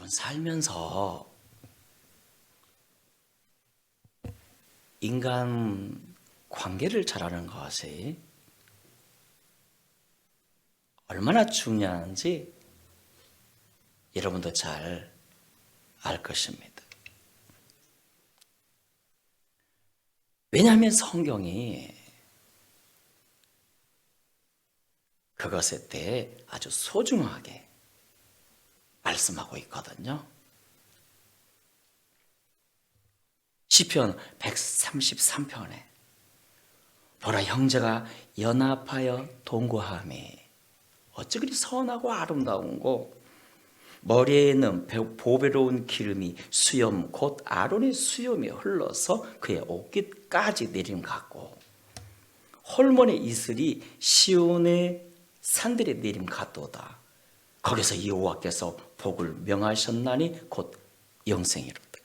여러분 살면서 인간 관계를 잘하는 것이 얼마나 중요한지 여러분도 잘 알 것입니다. 왜냐하면 성경이 그것에 대해 아주 소중하게 말씀하고 있거든요. 시편 133편에 보라 형제가 연합하여 동거함이 어찌 그리 선하고 아름다운고 머리에 있는 보배로운 기름이 수염 곧 아론의 수염이 흘러서 그의 옷깃까지 내림 같고 홀몬의 이슬이 시온의 산들의 내림 같도다. 거기서 여호와께서 복을 명하셨나니 곧 영생이로다.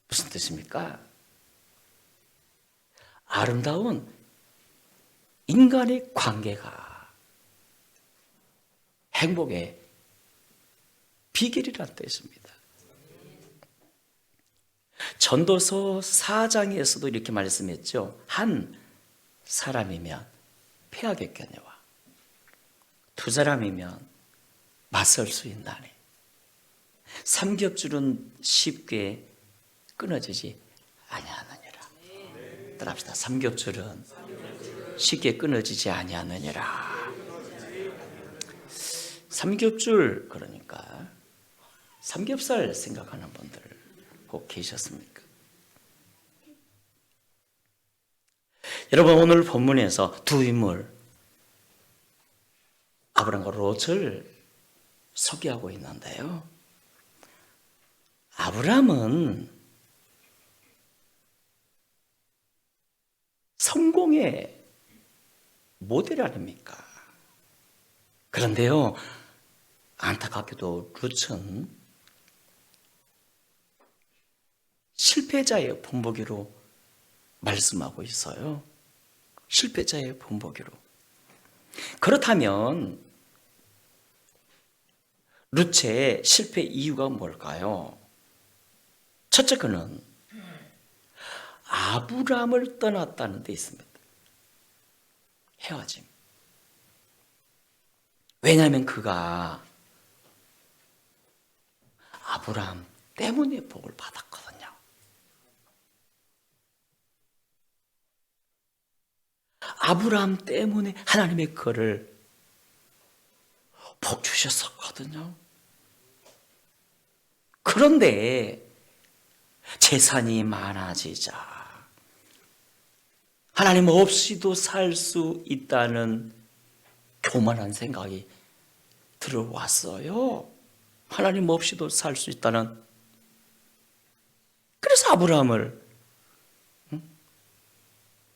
무슨 뜻입니까? 아름다운 인간의 관계가 행복의 비결이란 뜻입니다. 전도서 4장에서도 이렇게 말씀했죠. 한 사람이면 패하겠거니와 두 사람이면 맞설 수 있나니 삼겹줄은 쉽게 끊어지지 아니하느니라. 따라합시다. 삼겹줄은 쉽게 끊어지지 아니하느니라. 삼겹줄, 그러니까 삼겹살 생각하는 분들 꼭 계셨습니까? 여러분, 오늘 본문에서 두 인물 아브람과 롯을 소개하고 있는데요. 아브람은 성공의 모델 아닙니까? 그런데요, 안타깝게도 룻은 실패자의 본보기로 말씀하고 있어요. 실패자의 본보기로. 그렇다면 룻의 실패 이유가 뭘까요? 첫째, 그는 아브람을 떠났다는 데 있습니다. 헤어짐. 왜냐하면 그가 아브람 때문에 복을 받았거든요. 아브람 때문에 하나님의 그를 복 주셨었거든요. 그런데 재산이 많아지자 하나님 없이도 살 수 있다는 교만한 생각이 들어왔어요. 하나님 없이도 살 수 있다는. 그래서 아브라함을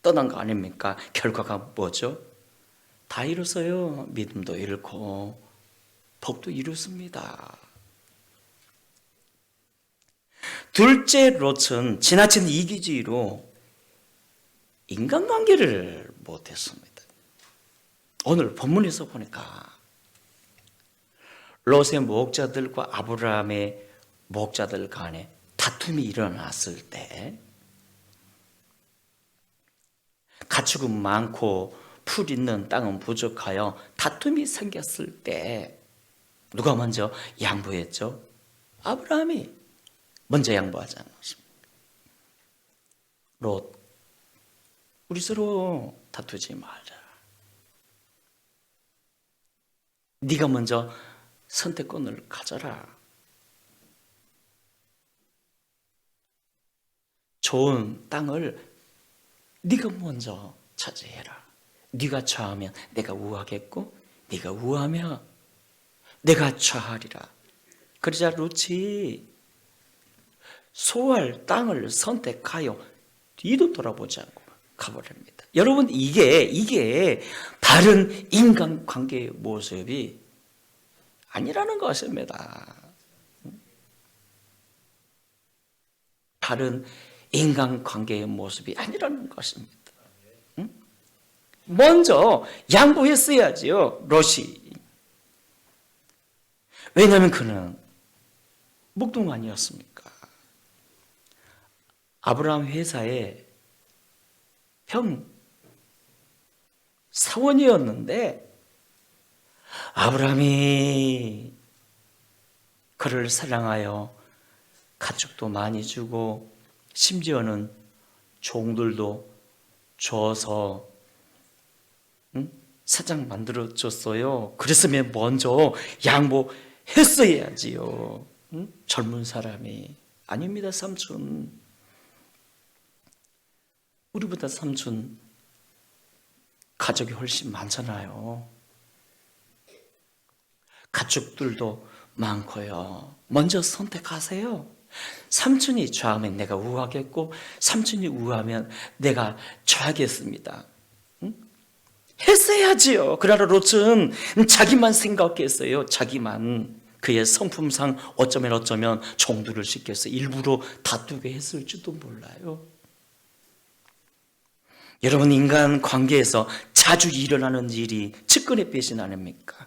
떠난 거 아닙니까? 결과가 뭐죠? 다 이뤘어요. 믿음도 잃고 복도 이뤘습니다. 둘째, 롯은 지나친 이기주의로 인간관계를 못했습니다. 오늘 본문에서 보니까 롯의 목자들과 아브라함의 목자들 간에 다툼이 일어났을 때, 가축은 많고 풀 있는 땅은 부족하여 다툼이 생겼을 때 누가 먼저 양보했죠? 아브라함이 먼저 양보하지 않았습니까? 롯, 우리 서로 다투지 말자. 네가 먼저 선택권을 가져라. 좋은 땅을 네가 먼저 차지해라. 네가 좌하면 내가 우하겠고 네가 우하면 내가 좌하리라. 그러자 롯이 소할 땅을 선택하여 뒤도 돌아보지 않고 가버립니다. 여러분, 이게 바른 인간관계의 모습이 아니라는 것입니다. 바른 인간관계의 모습이 아니라는 것입니다. 먼저 양보했어야지요, 롯이. 왜냐하면 그는 목동 아니었습니까? 아브라함 회사의 사원이었는데 아브라함이 그를 사랑하여 가축도 많이 주고 심지어는 종들도 줘서 사장 만들어줬어요. 그랬으면 먼저 양보했어야지요. 젊은 사람이. 아닙니다, 삼촌. 우리보다 삼촌 가족이 훨씬 많잖아요. 가축들도 많고요. 먼저 선택하세요. 삼촌이 좌하면 내가 우하겠고 삼촌이 우하면 내가 좌하겠습니다. 했어야지요. 그러나 롯은 자기만 생각했어요. 자기만. 그의 성품상 어쩌면 종들을 시켜서 일부러 다투게 했을지도 몰라요. 여러분, 인간 관계에서 자주 일어나는 일이 측근의 배신 아닙니까?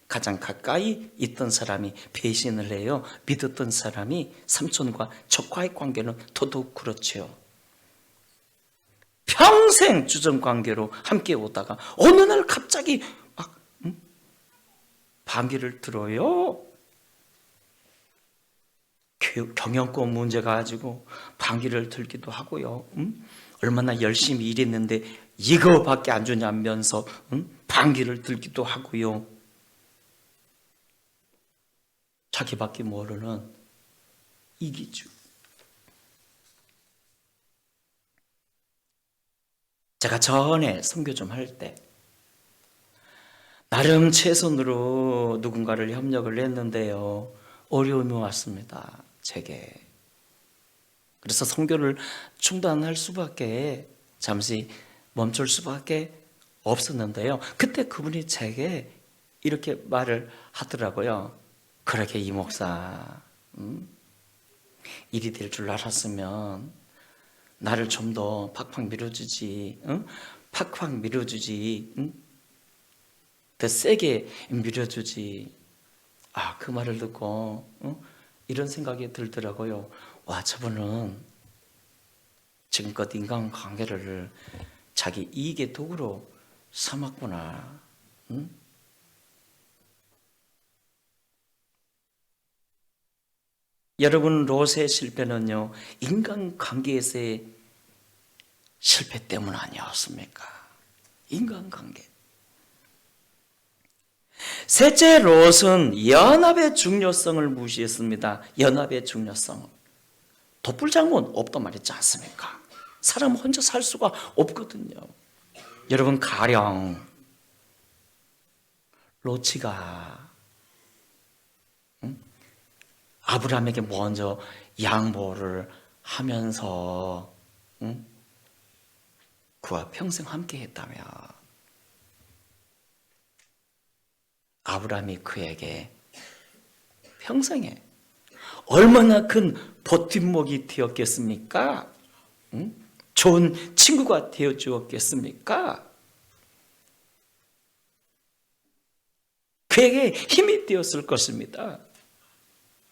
가장 가까이 있던 사람이 배신을 해요. 믿었던 사람이. 삼촌과 적과의 관계는 더더욱 그렇죠. 평생 주정관계로 함께 오다가 어느 날 갑자기 막 반기를 들어요. 경영권 문제 가지고 반기를 들기도 하고요. 얼마나 열심히 일했는데 이거밖에 안 주냐면서 반기를 들기도 하고요. 자기밖에 모르는 이기주. 제가 전에 선교 좀 할 때 나름 최선으로 누군가를 협력을 했는데요. 어려움이 왔습니다. 제게. 그래서 선교를 중단할 수밖에, 잠시 멈출 수밖에 없었는데요. 그때 그분이 제게 이렇게 말을 하더라고요. 그러게 이 목사, 일이 될 줄 알았으면 나를 좀 더 팍팍 밀어주지, 팍팍 밀어주지, 더 세게 밀어주지. 아, 그 말을 듣고 이런 생각이 들더라고요. 와, 저분은 지금껏 인간관계를 자기 이익의 도구로 삼았구나. 여러분, 롯의 실패는요, 인간관계에서의 실패 때문 아니었습니까? 인간관계. 셋째, 롯은 연합의 중요성을 무시했습니다. 연합의 중요성. 독불장군 없단 말이지 않습니까? 사람 혼자 살 수가 없거든요. 여러분, 가령 롯이가 아브라함에게 먼저 양보를 하면서 그와 평생 함께 했다면 아브라함이 그에게 평생에 얼마나 큰 버팀목이 되었겠습니까? 좋은 친구가 되어 주었겠습니까? 그에게 힘이 되었을 것입니다.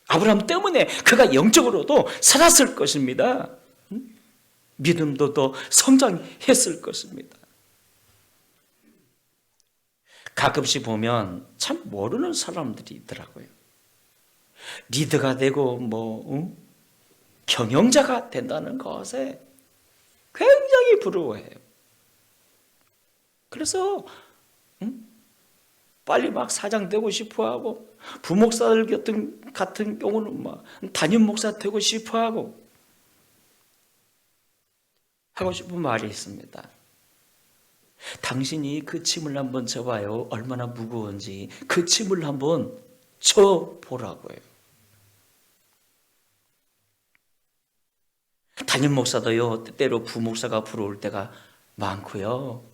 아브라함 때문에 그가 영적으로도 살았을 것입니다. 믿음도 더 성장했을 것입니다. 가끔씩 보면 참 모르는 사람들이 있더라고요. 리더가 되고 경영자가 된다는 것에 굉장히 부러워해요. 그래서 빨리 막 사장 되고 싶어하고, 부목사들 같은 경우는 막 담임 목사 되고 싶어하고, 하고 싶은 말이 있습니다. 당신이 그 짐을 한번 져봐요. 얼마나 무거운지. 그 짐을 한번 져보라고요. 담임 목사도요, 때때로 부목사가 부러울 때가 많고요.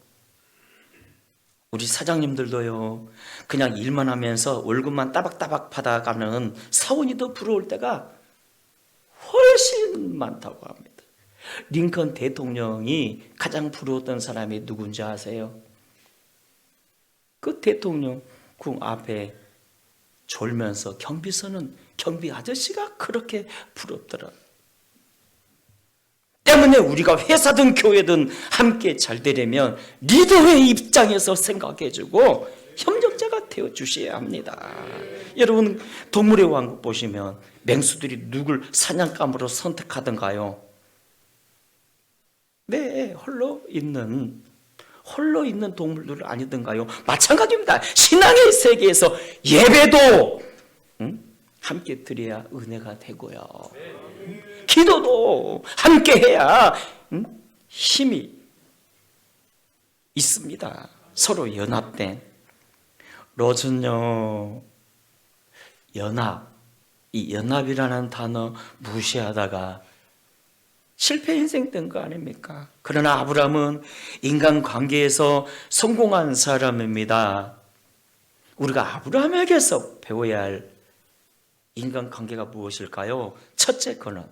우리 사장님들도요, 그냥 일만 하면서 월급만 따박따박 받아가는 사원이 더 부러울 때가 훨씬 많다고 합니다. 링컨 대통령이 가장 부러웠던 사람이 누군지 아세요? 그 대통령 궁 앞에 졸면서 경비 아저씨가 그렇게 부럽더라. 때문에 우리가 회사든 교회든 함께 잘 되려면 리더의 입장에서 생각해주고 협력자가 되어주셔야 합니다. 여러분, 동물의 왕국 보시면 맹수들이 누굴 사냥감으로 선택하던가요? 네, 홀로 있는 동물들을 아니던가요? 마찬가지입니다. 신앙의 세계에서 예배도 함께 드려야 은혜가 되고요. 기도도 함께 해야 힘이 있습니다. 서로 연합된. 롯은요, 이 연합이라는 단어 무시하다가 실패 인생 된 거 아닙니까? 그러나 아브라함은 인간관계에서 성공한 사람입니다. 우리가 아브라함에게서 배워야 할 인간관계가 무엇일까요? 첫째 거는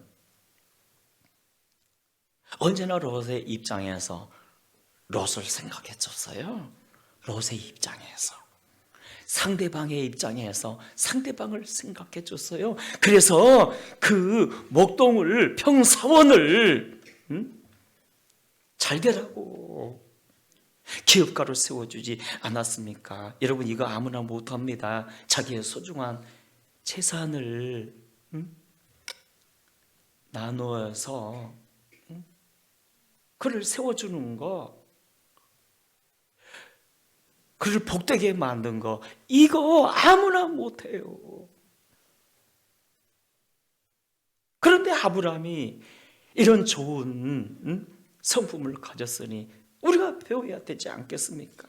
언제나 롯의 입장에서 롯을 생각해 줬어요. 롯의 입장에서, 상대방의 입장에서 상대방을 생각해 줬어요. 그래서 그 목동을, 평사원을 잘 되라고 기업가로 세워주지 않았습니까? 여러분, 이거 아무나 못합니다. 자기의 소중한 재산을 나누어서 그를 세워주는 거, 그를 복되게 만든 거, 이거 아무나 못해요. 그런데 아브라함이 이런 좋은 성품을 가졌으니 우리가 배워야 되지 않겠습니까?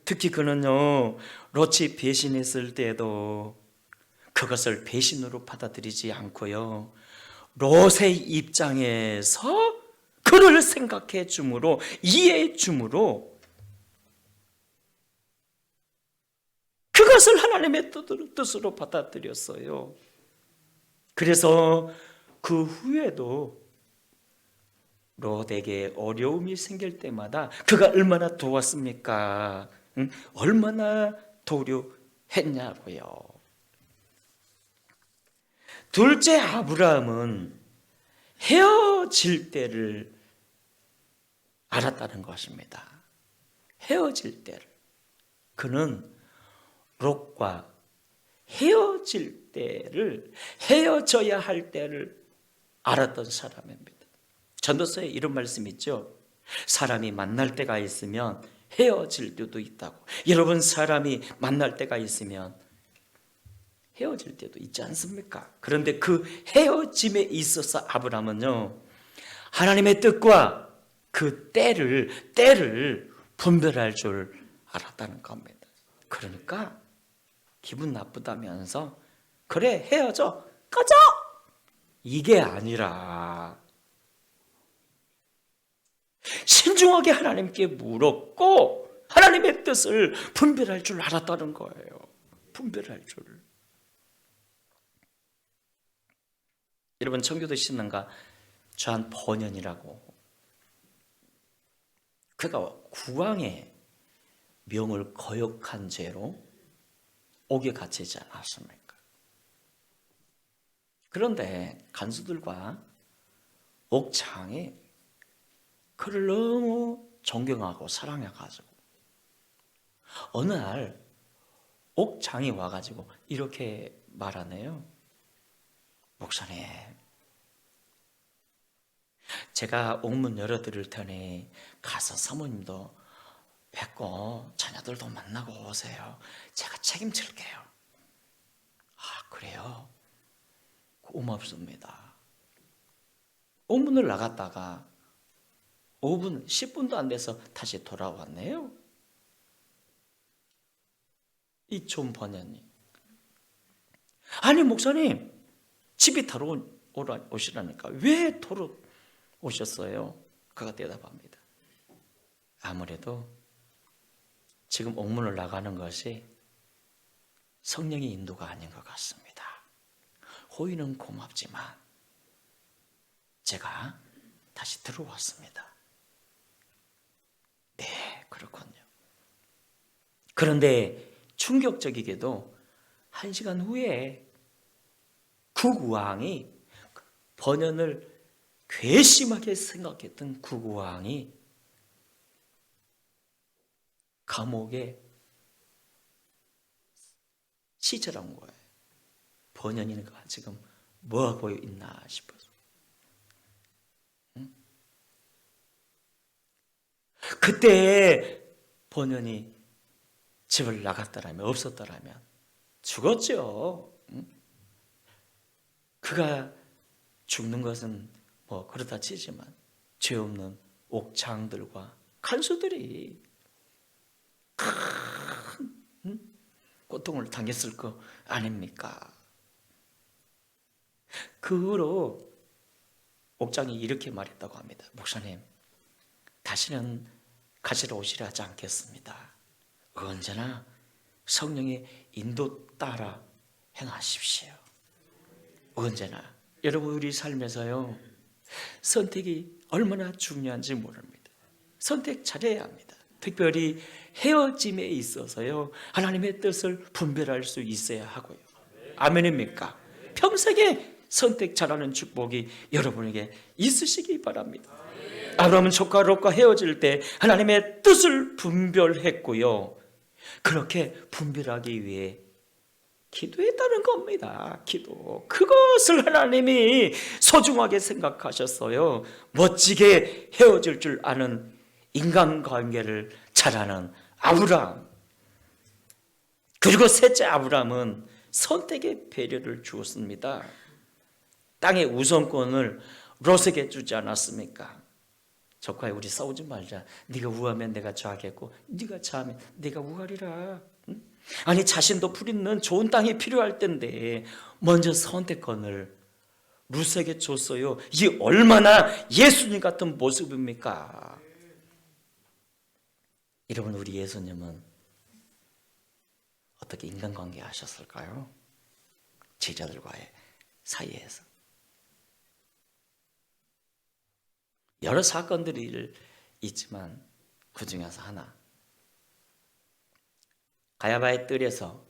특히 그는요, 롯이 배신했을 때에도 그것을 배신으로 받아들이지 않고요, 롯의 입장에서 그를 생각해 줌으로, 이해해 줌으로 그것을 하나님의 뜻으로 받아들였어요. 그래서 그 후에도 롯에게 어려움이 생길 때마다 그가 얼마나 도왔습니까? 얼마나 도료했냐고요. 둘째, 아브라함은 헤어질 때를 알았다는 것입니다. 헤어질 때를. 그는 롯과 헤어질 때를, 헤어져야 할 때를 알았던 사람입니다. 전도서에 이런 말씀 있죠. 사람이 만날 때가 있으면 헤어질 때도 있다고. 여러분, 사람이 만날 때가 있으면 헤어질 때도 있지 않습니까? 그런데 그 헤어짐에 있어서 아브라함은요, 하나님의 뜻과 그 때를 분별할 줄 알았다는 겁니다. 그러니까 기분 나쁘다면서 그래, 헤어져, 꺼져, 이게 아니라 신중하게 하나님께 물었고 하나님의 뜻을 분별할 줄 알았다는 거예요. 분별할 줄. 여러분, 청교도 신앙가 존 번연이라고, 그가 국왕의 명을 거역한 죄로 옥에 갇히지 않았습니까? 그런데 간수들과 옥장이 그를 너무 존경하고 사랑해가지고 어느 날 옥장이 와가지고 이렇게 말하네요. 목사님, 제가 옥문 열어드릴 테니 가서 사모님도 뵙고 자녀들도 만나고 오세요. 제가 책임질게요. 아, 그래요? 고맙습니다. 옥문을 나갔다가 5분, 10분도 안 돼서 다시 돌아왔네요. 이 존 번연이. 아니, 목사님, 집이 타러 오시라니까 왜 도로 오셨어요? 그가 대답합니다. 아무래도 지금 옥문을 나가는 것이 성령의 인도가 아닌 것 같습니다. 호의는 고맙지만 제가 다시 들어왔습니다. 네, 그렇군요. 그런데 충격적이게도 1시간 후에 국왕이 번연을 괘씸하게 생각했던 국왕이 감옥에 시절한 거예요. 번연이가 지금 뭐하고 있나 싶어서. 응? 그때 번연이 집을 나갔더라면, 없었더라면 죽었죠. 응? 그가 죽는 것은 뭐 그렇다 치지만 죄 없는 옥장들과 간수들이 큰 고통을 당했을 거 아닙니까? 그 후로 옥장이 이렇게 말했다고 합니다. 목사님, 다시는 가지러 오시려 하지 않겠습니다. 언제나 성령의 인도 따라 행하십시오. 언제나. 여러분, 우리 삶에서요, 선택이 얼마나 중요한지 모릅니다. 선택 잘해야 합니다. 특별히 헤어짐에 있어서요, 하나님의 뜻을 분별할 수 있어야 하고요. 아멘입니까? 평생에 선택 잘하는 축복이 여러분에게 있으시기 바랍니다. 아브라함은 조카 롯과 헤어질 때 하나님의 뜻을 분별했고요. 그렇게 분별하기 위해 기도했다는 겁니다. 기도. 그것을 하나님이 소중하게 생각하셨어요. 멋지게 헤어질 줄 아는 인간관계를 잘하는 아브라함. 그리고 셋째 아브라함은 선택의 배려를 주었습니다. 땅의 우선권을 롯에게 주지 않았습니까? 조카야, 우리 싸우지 말자. 네가 우하면 내가 좌하겠고 네가 좌하면 내가 우하리라. 응? 아니, 자신도 풀있는 좋은 땅이 필요할 텐데 먼저 선택권을 룻에게 줬어요. 이게 얼마나 예수님 같은 모습입니까? 여러분, 우리 예수님은 어떻게 인간관계 하셨을까요? 제자들과의 사이에서 여러 사건들이 있지만 그 중에서 하나, 가야바의 뜰에서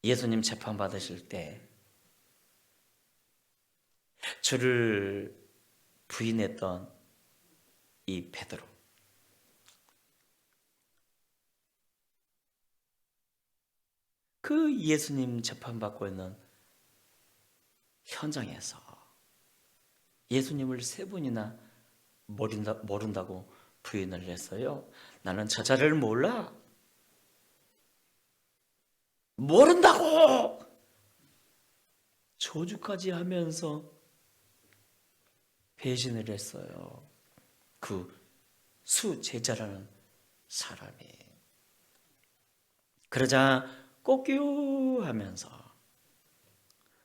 예수님 재판받으실 때 주를 부인했던 이 베드로, 그 예수님 재판받고 있는 현장에서 예수님을 3번이나 모른다고 부인을 했어요. 나는 저자를 몰라. 모른다고 저주까지 하면서 배신을 했어요. 그 수제자라는 사람이. 그러자 꼬끼우하면서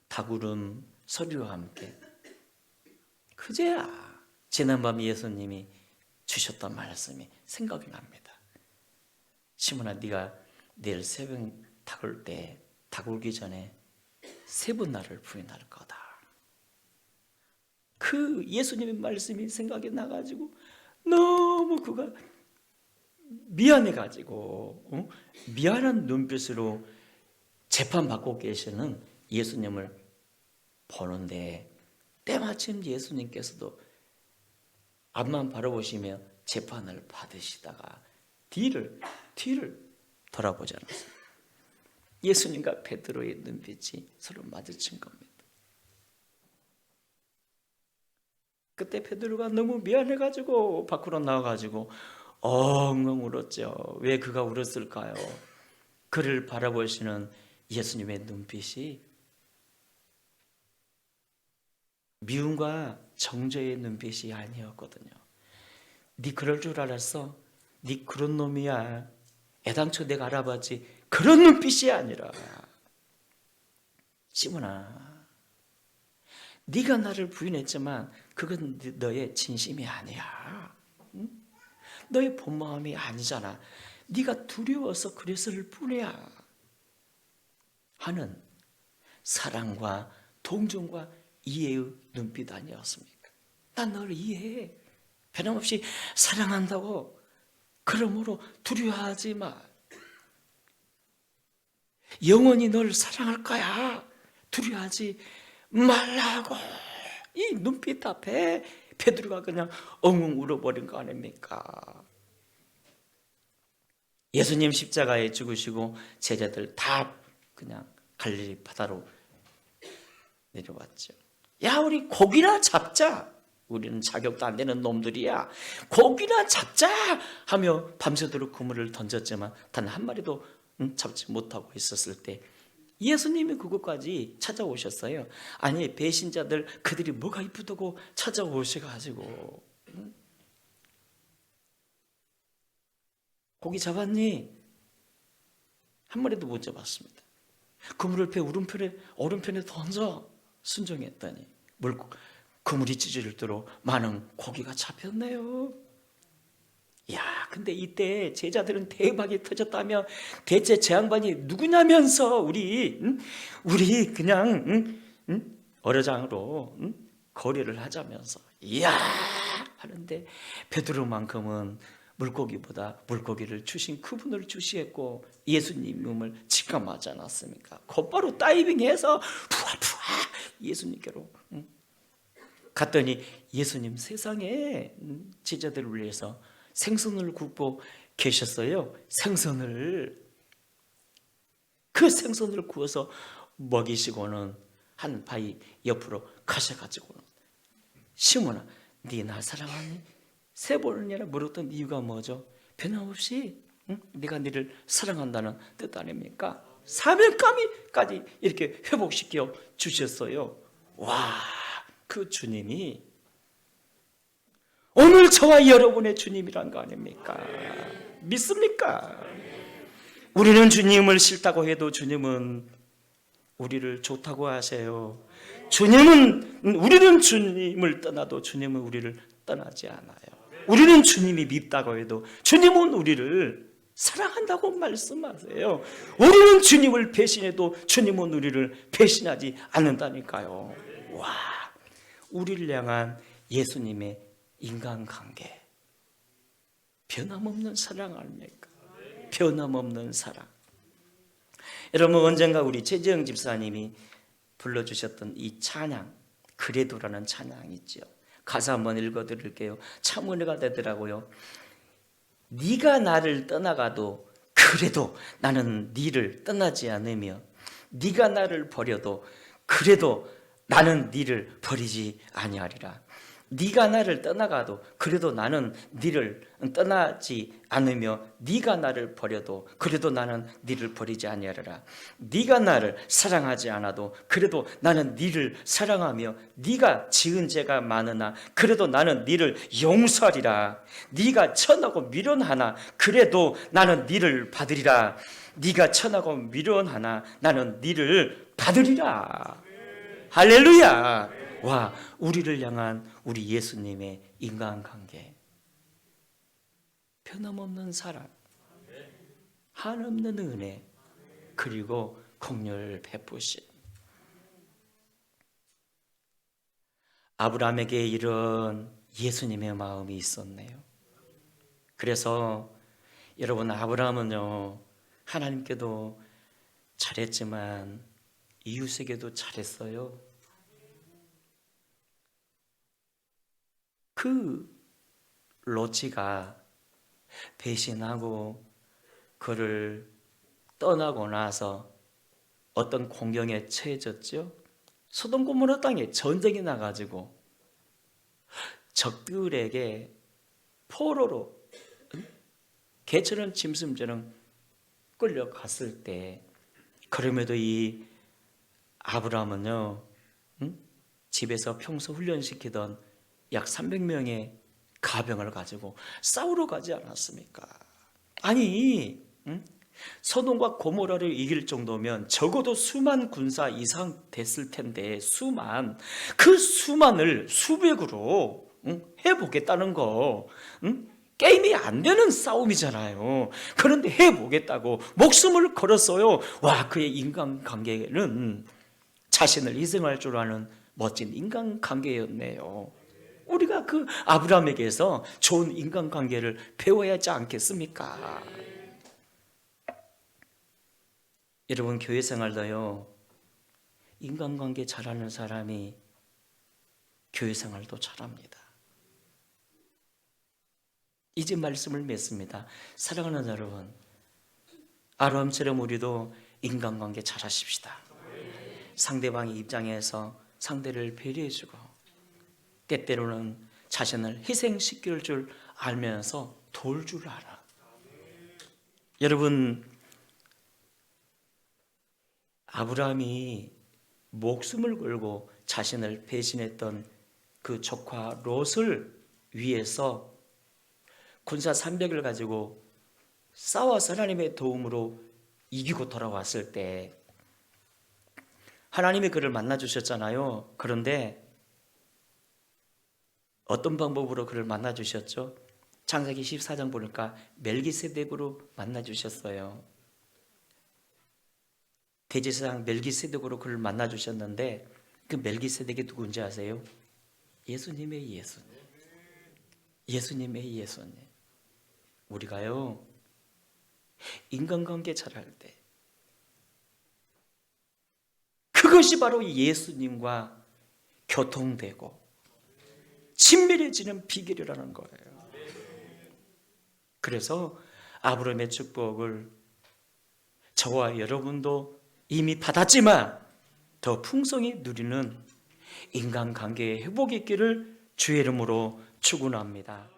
닭울음 소리와 함께 그제야 지난밤 예수님이 주셨던 말씀이 생각이 납니다. 시몬아, 네가 내일 새벽 닭울 때 닭 울기 전에 3번 나를 부인할 거다. 그 예수님의 말씀이 생각이 나가지고 너무 그가 미안해가지고 미안한 눈빛으로 재판받고 계시는 예수님을 보는데 때마침 예수님께서도 앞만 바라보시며 재판을 받으시다가 뒤를 돌아보지 않았어요. 예수님과 베드로의 눈빛이 서로 마주친 겁니다. 그때 베드로가 너무 미안해가지고 밖으로 나와가지고 엉엉 울었죠. 왜 그가 울었을까요? 그를 바라보시는 예수님의 눈빛이 미움과 정죄의 눈빛이 아니었거든요. 네 그럴 줄 알았어? 네 그런 놈이야. 애당초 내가 알아봤지. 그런 눈빛이 아니라, 시몬아, 네가 나를 부인했지만 그건 너의 진심이 아니야. 응? 너의 본 마음이 아니잖아. 네가 두려워서 그랬을 뿐이야. 하는 사랑과 동정과 이해의 눈빛 아니었습니까? 난 너를 이해해. 변함없이 사랑한다고. 그러므로 두려워하지 마. 영원히 널 사랑할 거야. 두려워하지 말라고. 이 눈빛 앞에 베드로가 그냥 엉엉 울어버린 거 아닙니까? 예수님 십자가에 죽으시고 제자들 다 그냥 갈릴리 바다로 내려왔죠. 야, 우리 고기나 잡자. 우리는 자격도 안 되는 놈들이야. 고기나 잡자 하며 밤새도록 그물을 던졌지만 단 한 마리도 잡지 못하고 있었을 때 예수님이 그곳까지 찾아오셨어요. 아니, 배신자들 그들이 뭐가 이쁘다고 찾아오셔가지고 고기 잡았니? 한 마리도 못 잡았습니다. 그물을 배 오른편에 던져 순종했더니 그물이 찢어질도록 많은 고기가 잡혔네요. 야, 근데 이때 제자들은 대박이 터졌다며 대체 제 양반이 누구냐면서 우리 그냥 어려장으로 거래를 하자면서 이야 하는데 베드로만큼은 물고기보다 물고기를 주신 그분을 주시했고 예수님을 직감하지 않았습니까? 곧바로 다이빙해서 푸아 예수님께로 갔더니 예수님 세상에 제자들을 위해서 생선을 굽고 계셨어요. 그 생선을 구워서 먹이시고는 한 바위 옆으로 가셔가지고는 시몬아, 네 나 사랑하니? 세 번이나 물었던 이유가 뭐죠? 변함없이 네가 네를 사랑한다는 뜻 아닙니까? 사명감이까지 이렇게 회복시켜 주셨어요. 와, 그 주님이 오늘 저와 여러분의 주님이란 거 아닙니까? 믿습니까? 우리는 주님을 싫다고 해도 주님은 우리를 좋다고 하세요. 우리는 주님을 떠나도 주님은 우리를 떠나지 않아요. 우리는 주님이 밉다고 해도 주님은 우리를 사랑한다고 말씀하세요. 우리는 주님을 배신해도 주님은 우리를 배신하지 않는다니까요. 와, 우리를 향한 예수님의 인간관계, 변함없는 사랑 아닙니까? 변함없는 사랑. 여러분, 언젠가 우리 최재영 집사님이 불러주셨던 이 찬양, 그래도라는 찬양이 있죠. 가사 한번 읽어드릴게요. 참 은혜가 되더라고요. 네가 나를 떠나가도 그래도 나는 네를 떠나지 않으며 네가 나를 버려도 그래도 나는 네를 버리지 아니하리라. 네가 나를 떠나가도 그래도 나는 네를 떠나지 않으며 네가 나를 버려도 그래도 나는 네를 버리지 아니하리라. 네가 나를 사랑하지 않아도 그래도 나는 네를 사랑하며 네가 지은 죄가 많으나 그래도 나는 네를 용서하리라. 네가 천하고 미련하나 그래도 나는 네를 받으리라. 네가 천하고 미련하나 나는 네를 받으리라. 할렐루야. 와, 우리를 향한 우리 예수님의 인간관계, 변함없는 사랑, 한없는 은혜, 그리고 긍휼 베푸심. 아브라함에게 이런 예수님의 마음이 있었네요. 그래서 여러분, 아브라함은요 하나님께도 잘했지만 이웃에게도 잘했어요. 그 롯이가 배신하고 그를 떠나고 나서 어떤 공경에 처해졌죠. 소돔 고모라 땅에 전쟁이 나가지고 적들에게 포로로 개처럼 짐승처럼 끌려갔을 때, 그럼에도 이 아브라함은요 집에서 평소 훈련시키던 약 300명의 가병을 가지고 싸우러 가지 않았습니까? 아니, 소돔과 고모라를 이길 정도면 적어도 수만 군사 이상 됐을 텐데 그 수만을 수백으로 해보겠다는 거, 게임이 안 되는 싸움이잖아요. 그런데 해보겠다고 목숨을 걸었어요. 와, 그의 인간관계는 자신을 희생할 줄 아는 멋진 인간관계였네요. 우리가 그 아브라함에게서 좋은 인간관계를 배워야 하지 않겠습니까? 여러분 교회 생활도요, 인간관계 잘하는 사람이 교회 생활도 잘합니다. 이제 말씀을 맺습니다. 사랑하는 여러분, 아브라함처럼 우리도 인간관계 잘하십시다. 상대방의 입장에서 상대를 배려해주고 때때로는 자신을 희생시킬 줄 알면서 도울 줄 알아. 여러분, 아브라함이 목숨을 걸고 자신을 배신했던 그 조카 롯을 위해서 군사 300을 가지고 싸워서 하나님의 도움으로 이기고 돌아왔을 때 하나님이 그를 만나 주셨잖아요. 그런데 어떤 방법으로 그를 만나 주셨죠? 창세기 14장 보니까 멜기세덱으로 만나 주셨어요. 대제사장 멜기세덱으로 그를 만나 주셨는데 그 멜기세덱이 누군지 아세요? 예수님의 예수님. 예수님의 예수님. 우리가요, 인간관계 잘할 때 그것이 바로 예수님과 교통되고 친밀해지는 비결이라는 거예요. 그래서 아브라함의 축복을 저와 여러분도 이미 받았지만 더 풍성히 누리는 인간관계의 회복이 있기를 주의 이름으로 축원합니다.